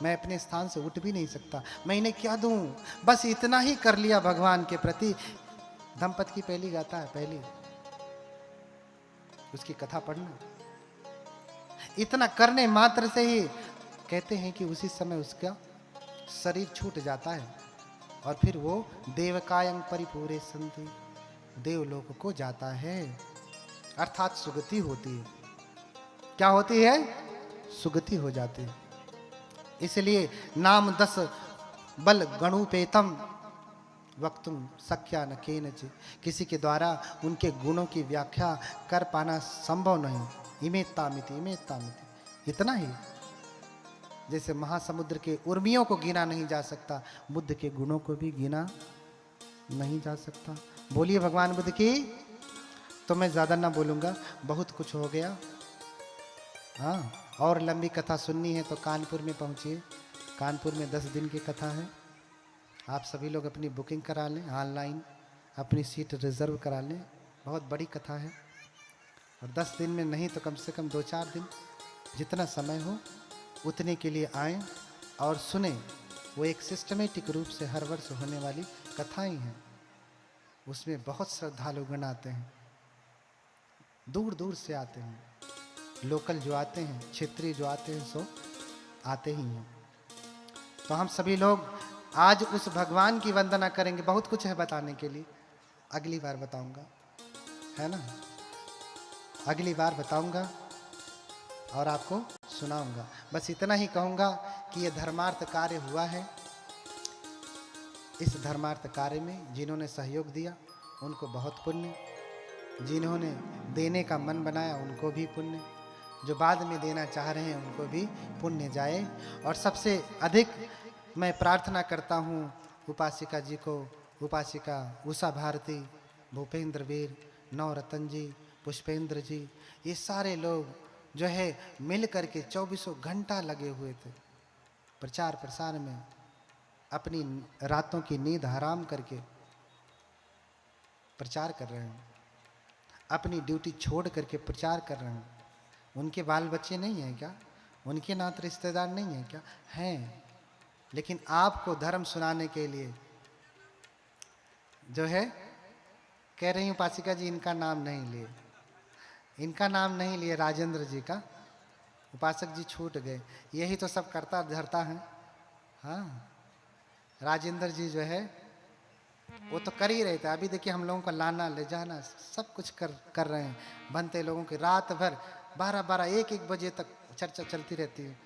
मैं अपने स्थान से उठ भी नहीं सकता, मैं इन्हें क्या दूं। बस इतना ही कर लिया भगवान के प्रति। दंपत की पहली गाथा है, पहली उसकी कथा पढ़ना। इतना करने मात्र से ही कहते हैं कि उसी समय उसका शरीर छूट जाता है और फिर वो देवकायं परिपूरे सन्ति, देवलोक को जाता है, अर्थात सुगति होती है। क्या होती है? सुगति हो जाती है। इसलिए नाम 10 बल गणुपेतम वक्तुम सख्या न केनचित्, किसी के द्वारा उनके गुणों की व्याख्या कर पाना संभव नहीं। इमेत्तामिति इमेत्तामिति, इतना ही। जैसे महासमुद्र के उर्मियों को गिना नहीं जा सकता, बुद्ध के गुणों को भी गिना नहीं जा सकता। बोलिए भगवान बुद्ध की। तो मैं ज्यादा ना बोलूंगा, बहुत कुछ हो गया। हाँ, और लंबी कथा सुननी है तो कानपुर में पहुंचिए। कानपुर में 10 दिन की कथा है। आप सभी लोग अपनी बुकिंग करा लें, ऑनलाइन अपनी सीट रिजर्व करा लें। बहुत बड़ी कथा है और 10 दिन में नहीं तो कम से कम 2-4 दिन, जितना समय हो उतने के लिए आएं और सुने। वो एक सिस्टमेटिक रूप से हर वर्ष होने वाली कथाएं हैं। उसमें बहुत श्रद्धालुगण आते हैं, दूर दूर से आते हैं। लोकल जो आते हैं, क्षेत्रीय जो आते हैं, सो आते ही हैं। तो हम सभी लोग आज उस भगवान की वंदना करेंगे। बहुत कुछ है बताने के लिए, अगली बार बताऊंगा, है ना? अगली बार बताऊंगा और आपको सुनाऊंगा। बस इतना ही कहूंगा कि ये धर्मार्थ कार्य हुआ है। इस धर्मार्थ कार्य में जिन्होंने सहयोग दिया उनको बहुत पुण्य, जिन्होंने देने का मन बनाया उनको भी पुण्य, जो बाद में देना चाह रहे हैं उनको भी पुण्य जाए। और सबसे अधिक मैं प्रार्थना करता हूँ उपासिका जी को, उपासिका उषा भारती, भूपेंद्र वीर, नवरतन जी, पुष्पेंद्र जी, ये सारे लोग जो है मिल करके 24 घंटा लगे हुए थे प्रचार प्रसार में। अपनी रातों की नींद हराम करके प्रचार कर रहे हैं, अपनी ड्यूटी छोड़ करके प्रचार कर रहे हैं। उनके बाल बच्चे नहीं हैं क्या? उनके नाते रिश्तेदार नहीं हैं क्या? हैं। लेकिन आपको धर्म सुनाने के लिए जो है, कह रही हूँ उपासिका जी, इनका नाम नहीं लिए, इनका नाम नहीं लिए, राजेंद्र जी का। उपासक जी छूट गए, यही तो सब करता धरता है। हाँ, राजेंद्र जी जो है वो तो कर ही रहे थे। अभी देखिए हम लोगों को लाना ले जाना सब कुछ कर रहे हैं। बनते लोगों की रात भर 12-12, 1-1 बजे तक चर्चा चलती रहती है।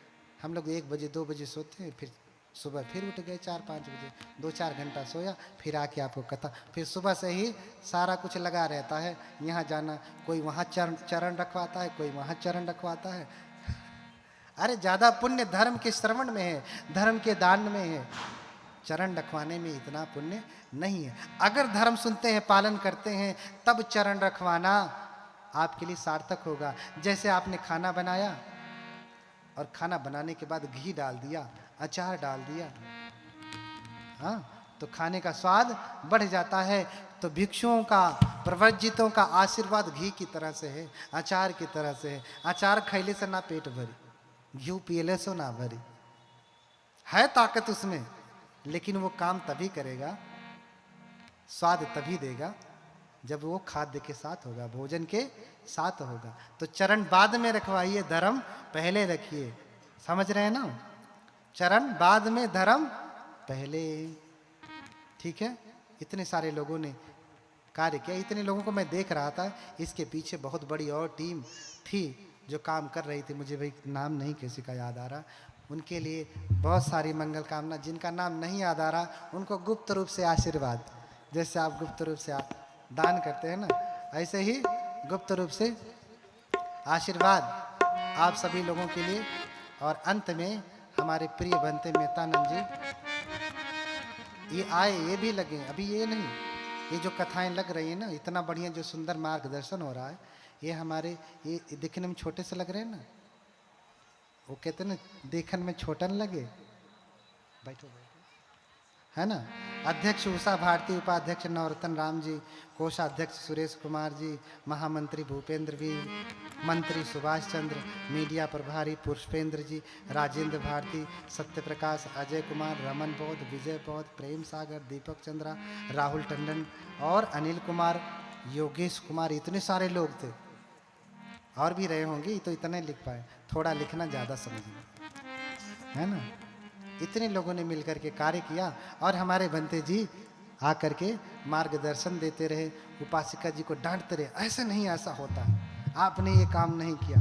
हम लोग 1 बजे 2 बजे सोते हैं, फिर सुबह फिर उठ गए 4-5 बजे, 2-4 घंटा सोया, फिर आके आपको कथा। फिर सुबह से ही सारा कुछ लगा रहता है। यहाँ जाना, कोई वहाँ चरण रखवाता है, कोई वहाँ चरण रखवाता है। अरे ज़्यादा पुण्य धर्म के श्रवण में है, धर्म के दान में है। चरण रखवाने में इतना पुण्य नहीं है। अगर धर्म सुनते हैं, पालन करते हैं, तब चरण रखवाना आपके लिए सार्थक होगा। जैसे आपने खाना बनाया और खाना बनाने के बाद घी डाल दिया, अचार डाल दिया, हाँ, तो खाने का स्वाद बढ़ जाता है। तो भिक्षुओं का, प्रव्रजितों का आशीर्वाद घी की तरह से है, अचार की तरह से है। अचार खैले से ना पेट भरी, घी पियले सो ना भरी, है ताकत उसमें, लेकिन वो काम तभी करेगा, स्वाद तभी देगा जब वो खाद्य के साथ होगा, भोजन के साथ होगा। तो चरण बाद में रखवाइए, धर्म पहले रखिए। समझ रहे हैं ना? चरण बाद में, धर्म पहले। ठीक है? इतने सारे लोगों ने कार्य किया, इतने लोगों को मैं देख रहा था। इसके पीछे बहुत बड़ी और टीम थी जो काम कर रही थी। मुझे भाई नाम नहीं किसी का याद आ रहा। उनके लिए बहुत सारी मंगल कामना। जिनका नाम नहीं याद आ रहा उनको गुप्त रूप से आशीर्वाद, जैसे आप गुप्त रूप से दान करते हैं ना, ऐसे ही गुप्त रूप से आशीर्वाद आप सभी लोगों के लिए। और अंत में हमारे प्रिय बनते मेहतानंद जी ये आए, ये भी लगे। अभी ये नहीं, ये जो कथाएं लग रही है ना, इतना बढ़िया जो सुंदर मार्गदर्शन हो रहा है, ये हमारे, ये दिखने में छोटे से लग रहे हैं ना, वो कहते हैं ना देखने में छोटा न लगे। बैठो बैठो, है ना? अध्यक्ष उषा भारती, उपाध्यक्ष नवरत्न राम जी, कोषाध्यक्ष सुरेश कुमार जी, महामंत्री भूपेंद्र भी, मंत्री सुभाष चंद्र, मीडिया प्रभारी पुष्पेंद्र जी, राजेंद्र भारती, सत्यप्रकाश, अजय कुमार, रमन बौद्ध, विजय बौद्ध, प्रेम सागर, दीपक चंद्रा, राहुल टंडन और अनिल कुमार, योगेश कुमार। इतने सारे लोग थे। और भी रहे होंगे, तो इतने लिख पाए, थोड़ा लिखना ज़्यादा समझना, है ना? इतने लोगों ने मिलकर के कार्य किया और हमारे बनते जी आकर के मार्गदर्शन देते रहे। उपासिका जी को डांटते रहे, ऐसे नहीं, ऐसा होता है, आपने ये काम नहीं किया,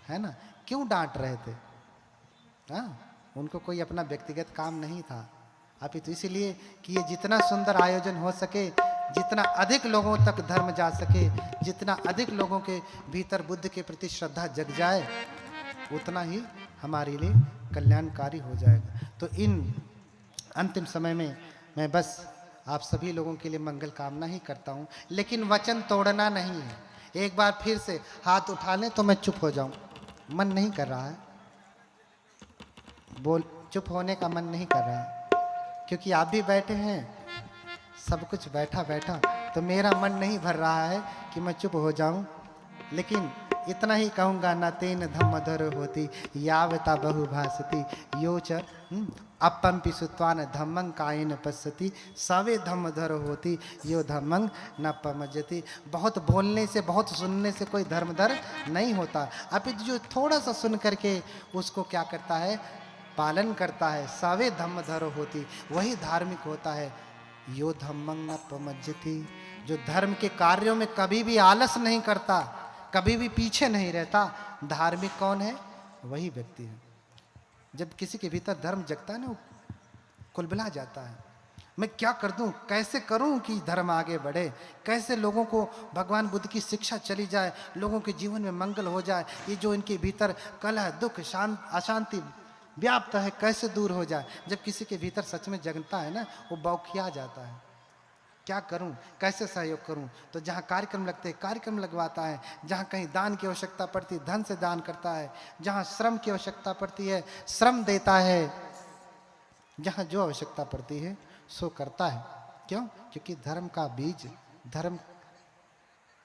है ना? क्यों डांट रहे थे? हाँ, उनको कोई अपना व्यक्तिगत काम नहीं था, अपितु इसलिए कि ये जितना सुंदर आयोजन हो सके, जितना अधिक लोगों तक धर्म जा सके, जितना अधिक लोगों के भीतर बुद्ध के प्रति श्रद्धा जग जाए, उतना ही हमारे लिए कल्याणकारी हो जाएगा। तो इन अंतिम समय में मैं बस आप सभी लोगों के लिए मंगल कामना ही करता हूँ, लेकिन वचन तोड़ना नहीं है। एक बार फिर से हाथ उठा लें तो मैं चुप हो जाऊं, मन नहीं कर रहा है, बोल, चुप होने का मन नहीं कर रहा है, क्योंकि आप भी बैठे हैं, सब कुछ बैठा बैठा, तो मेरा मन नहीं भर रहा है कि मैं चुप हो जाऊं। लेकिन इतना ही कहूँगा, न तेन धम्मधर होती यावता बहुभाषति योच अपम्पि सुत्वान धम्मं कायेन पश्यति सवे धम्मधर होती यो धम्मं न पमज्जति। बहुत बोलने से, बहुत सुनने से कोई धर्मधर नहीं होता, अपितु जो थोड़ा सा सुन करके उसको क्या करता है, पालन करता है, सवे धम्मधर होती, वही धार्मिक होता है। यो धम्मं न पमज्जति, जो धर्म के कार्यों में कभी भी आलस नहीं करता, कभी भी पीछे नहीं रहता, धार्मिक कौन है? वही व्यक्ति है। जब किसी के भीतर धर्म जगता है ना, वो कुलबुला जाता है, मैं क्या कर दूं, कैसे करूं कि धर्म आगे बढ़े, कैसे लोगों को भगवान बुद्ध की शिक्षा चली जाए, लोगों के जीवन में मंगल हो जाए, ये जो इनके भीतर कलह, दुख, अशांति व्याप्त है, कैसे दूर हो जाए। जब किसी के भीतर सच में जगता है ना, वो बौखिया जाता है, क्या करूं, कैसे सहयोग करूं। तो जहां कार्यक्रम लगते हैं कार्यक्रम लगवाता है, जहां कहीं दान की आवश्यकता पड़ती है धन से दान करता है, जहां श्रम की आवश्यकता पड़ती है श्रम देता है, जहां जो आवश्यकता पड़ती है सो करता है। क्यों? क्योंकि धर्म का बीज, धर्म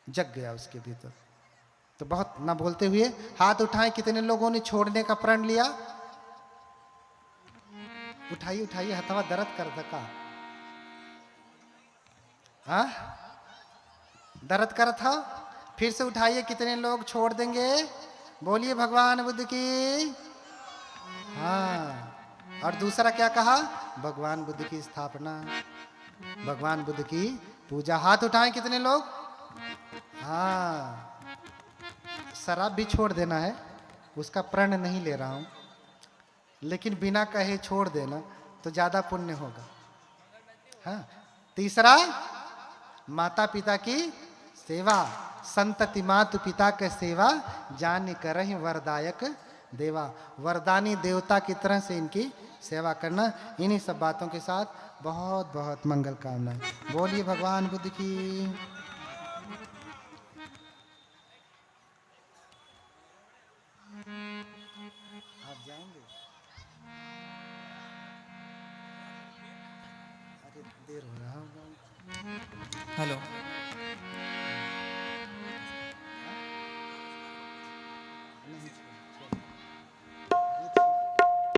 जग गया उसके भीतर। तो बहुत ना बोलते हुए हाथ उठाएं, कितने लोगों ने छोड़ने का प्रण लिया? उठाइए उठाइए, हथवा दर्द कर धका, हाँ दर्द कर था, फिर से उठाइए, कितने लोग छोड़ देंगे? बोलिए भगवान बुद्ध की। हाँ, और दूसरा क्या कहा? भगवान बुद्ध की स्थापना, भगवान बुद्ध की पूजा। हाथ उठाएं कितने लोग? हाँ, शराब भी छोड़ देना है, उसका प्रण नहीं ले रहा हूं, लेकिन बिना कहे छोड़ देना तो ज्यादा पुण्य होगा। हाँ, तीसरा माता पिता की सेवा, संतति मातु पिता के सेवा जान करहि वरदायक देवा। वरदानी देवता की तरह से इनकी सेवा करना। इन्हीं सब बातों के साथ बहुत बहुत मंगल कामनाएं। बोलिए भगवान बुद्ध की। आप जाएंगे? अरे देर हो रहा होगा। हेलो, नहीं